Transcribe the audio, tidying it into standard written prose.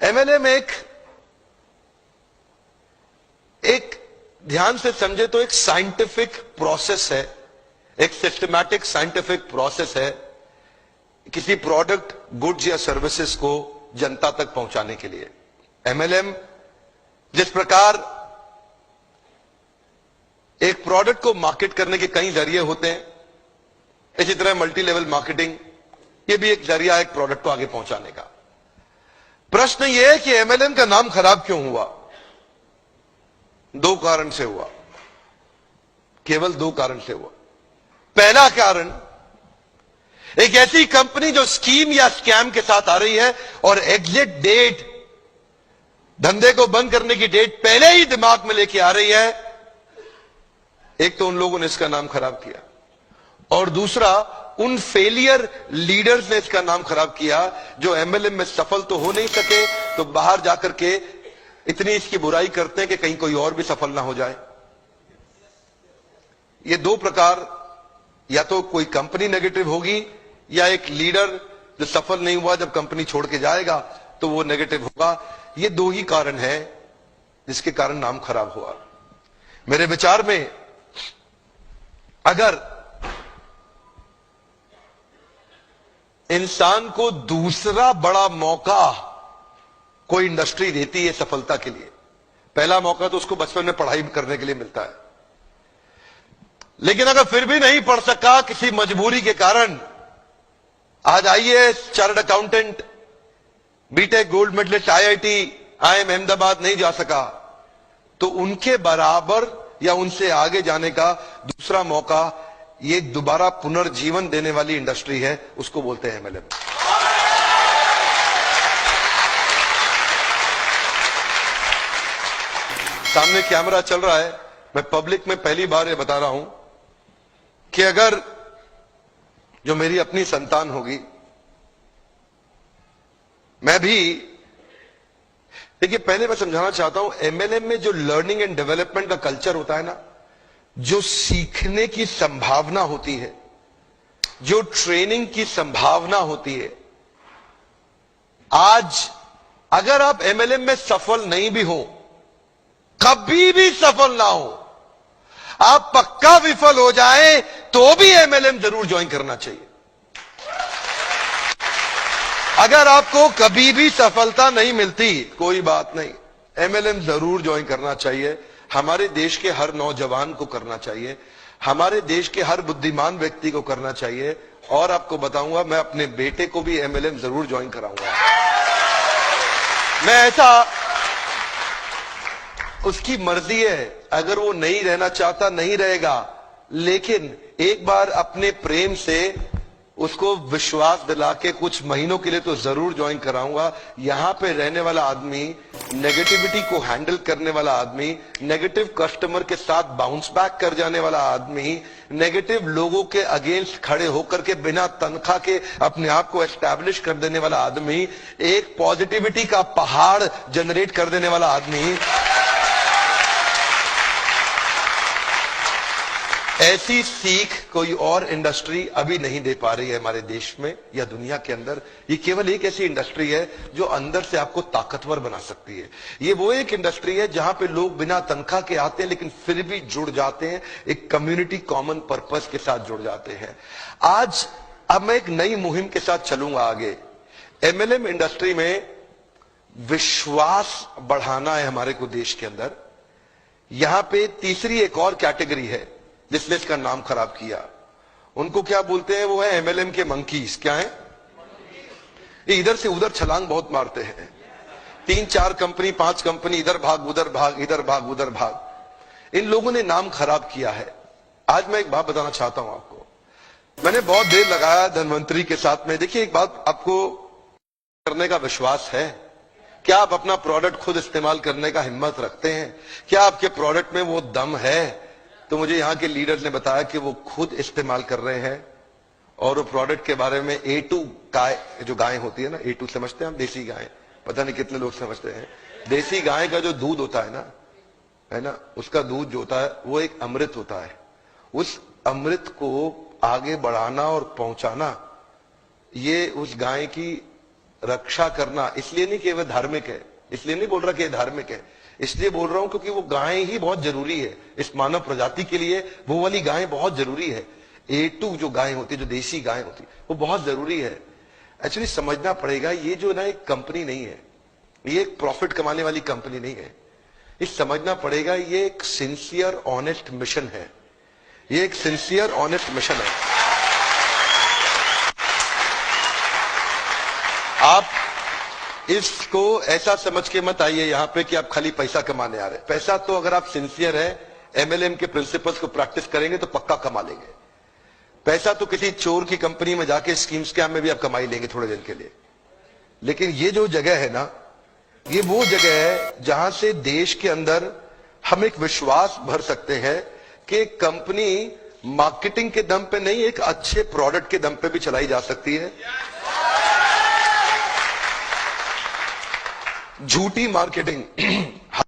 MLM एक ध्यान से समझे तो एक साइंटिफिक प्रोसेस है, एक सिस्टमैटिक साइंटिफिक प्रोसेस है किसी प्रोडक्ट, गुड्स या सर्विसेज को जनता तक पहुंचाने के लिए। एमएलएम जिस प्रकार एक प्रोडक्ट को मार्केट करने के कई जरिए होते हैं, इसी तरह मल्टी लेवल मार्केटिंग ये भी एक जरिया है एक प्रोडक्ट को आगे पहुंचाने का। प्रश्न यह है कि एमएलएम का नाम खराब क्यों हुआ? दो कारण से हुआ, केवल दो कारण से हुआ। पहला कारण, एक ऐसी कंपनी जो स्कीम या स्कैम के साथ आ रही है और एग्जिट डेट, धंधे को बंद करने की डेट पहले ही दिमाग में लेके आ रही है, एक तो उन लोगों ने इसका नाम खराब किया और दूसरा उन फेलियर लीडर्स ने इसका नाम खराब किया जो एमएलएम में सफल तो हो नहीं सके तो बाहर जाकर के इतनी इसकी बुराई करते हैं कि कहीं कोई और भी सफल ना हो जाए। ये दो प्रकार, या तो कोई कंपनी नेगेटिव होगी या एक लीडर जो सफल नहीं हुआ जब कंपनी छोड़ के जाएगा तो वो नेगेटिव होगा। ये दो ही कारण है जिसके कारण नाम खराब हुआ। मेरे विचार में अगर इंसान को दूसरा बड़ा मौका कोई इंडस्ट्री देती है सफलता के लिए, पहला मौका तो उसको बचपन में पढ़ाई करने के लिए मिलता है, लेकिन अगर फिर भी नहीं पढ़ सका किसी मजबूरी के कारण, आज IAS, chartered accountant, BTech gold medalist, IIT, IIM Ahmedabad नहीं जा सका, तो उनके बराबर या उनसे आगे जाने का दूसरा मौका ये दोबारा पुनर्जीवन देने वाली इंडस्ट्री है, उसको बोलते हैं एमएलएम। सामने कैमरा चल रहा है, मैं पब्लिक में पहली बार ये बता रहा हूं कि अगर जो मेरी अपनी संतान होगी, मैं भी, देखिए पहले मैं समझाना चाहता हूं, एमएलएम में जो लर्निंग एंड डेवलपमेंट का कल्चर होता है ना, जो सीखने की संभावना होती है, जो ट्रेनिंग की संभावना होती है, आज अगर आप एमएलएम में सफल नहीं भी हो, कभी भी सफल ना हो, आप पक्का विफल हो जाए तो भी एमएलएम जरूर ज्वाइन करना चाहिए। अगर आपको कभी भी सफलता नहीं मिलती, कोई बात नहीं, एमएलएम जरूर ज्वाइन करना चाहिए। हमारे देश के हर नौजवान को करना चाहिए, हमारे देश के हर बुद्धिमान व्यक्ति को करना चाहिए। और आपको बताऊंगा, मैं अपने बेटे को भी एमएलएम जरूर ज्वाइन कराऊंगा। मैं ऐसा, उसकी मर्जी है, अगर वो नहीं रहना चाहता नहीं रहेगा, लेकिन एक बार अपने प्रेम से उसको विश्वास दिला के कुछ महीनों के लिए तो जरूर ज्वाइन कराऊंगा। यहां पे रहने वाला आदमी, नेगेटिविटी को हैंडल करने वाला आदमी, नेगेटिव कस्टमर के साथ बाउंस बैक कर जाने वाला आदमी, नेगेटिव लोगों के अगेंस्ट खड़े होकर के बिना तनख्वाह के अपने आप को एस्टैब्लिश कर देने वाला आदमी, एक पॉजिटिविटी का पहाड़ जनरेट कर देने वाला आदमी, ऐसी सीख कोई और इंडस्ट्री अभी नहीं दे पा रही है हमारे देश में या दुनिया के अंदर। ये केवल एक ऐसी इंडस्ट्री है जो अंदर से आपको ताकतवर बना सकती है। ये वो एक इंडस्ट्री है जहां पे लोग बिना तनख्वाह के आते हैं लेकिन फिर भी जुड़ जाते हैं, एक कम्युनिटी कॉमन पर्पस के साथ जुड़ जाते हैं। आज अब मैं एक नई मुहिम के साथ चलूंगा आगे। एमएलएम इंडस्ट्री में विश्वास बढ़ाना है हमारे को देश के अंदर। यहां पे तीसरी एक और कैटेगरी है जिसने इसका नाम खराब किया, उनको क्या बोलते हैं? वो है एमएलएम के मंकीज। क्या है? ये इधर से उधर छलांग बहुत मारते हैं, 3-4 कंपनी 5 कंपनी, इधर भाग उधर भाग, इधर भाग उधर भाग। इन लोगों ने नाम खराब किया है। आज मैं एक बात बताना चाहता हूं आपको, मैंने बहुत देर लगाया धनवंतरी के साथ में। देखिए एक बात, आपको करने का विश्वास है? क्या आप अपना प्रोडक्ट खुद इस्तेमाल करने का हिम्मत रखते हैं? क्या आपके प्रोडक्ट में वो दम है? तो मुझे यहां के लीडर ने बताया कि वो खुद इस्तेमाल कर रहे हैं और वो प्रोडक्ट के बारे में A2 गाय, जो गाय होती है ना, A2 समझते हैं हम, देसी गाय, पता नहीं कितने लोग समझते हैं। देसी गाय का जो दूध होता है ना, उसका दूध जो होता है वो एक अमृत होता है। उस अमृत को आगे बढ़ाना और पहुंचाना, ये उस गाय की रक्षा करना इसलिए नहीं कि वह धार्मिक है, इसलिए नहीं बोल रहा कि यह धार्मिक है, इसलिए बोल रहा हूं क्योंकि वो गायें ही बहुत जरूरी है इस मानव प्रजाति के लिए। वो वाली गायें बहुत जरूरी है। A2 जो गायें होती है, जो देसी गायें होती, वो बहुत जरूरी है। एक्चुअली समझना पड़ेगा, ये जो ना एक कंपनी नहीं है, ये एक प्रॉफिट कमाने वाली कंपनी नहीं है। ये समझना पड़ेगा, ये एक सिंसियर ऑनेस्ट मिशन है। ये एक सिंसियर ऑनेस्ट मिशन है। आप इसको ऐसा समझ के मत आइए यहां पे कि आप खाली पैसा कमाने आ रहे हैं। पैसा तो अगर आप सिंसियर है, MLM के प्रिंसिपल्स को प्रैक्टिस करेंगे तो पक्का कमा लेंगे। पैसा तो किसी चोर की कंपनी में जाके स्कीम स्कैम में भी आप कमाई लेंगे थोड़े दिन के लिए। लेकिन ये जो जगह है ना, ये वो जगह है जहां से देश के अंदर हम एक विश्वास भर सकते हैं कि कंपनी मार्केटिंग के दम पे नहीं, एक अच्छे प्रोडक्ट के दम पे भी चलाई जा सकती है। झूठी मार्केटिंग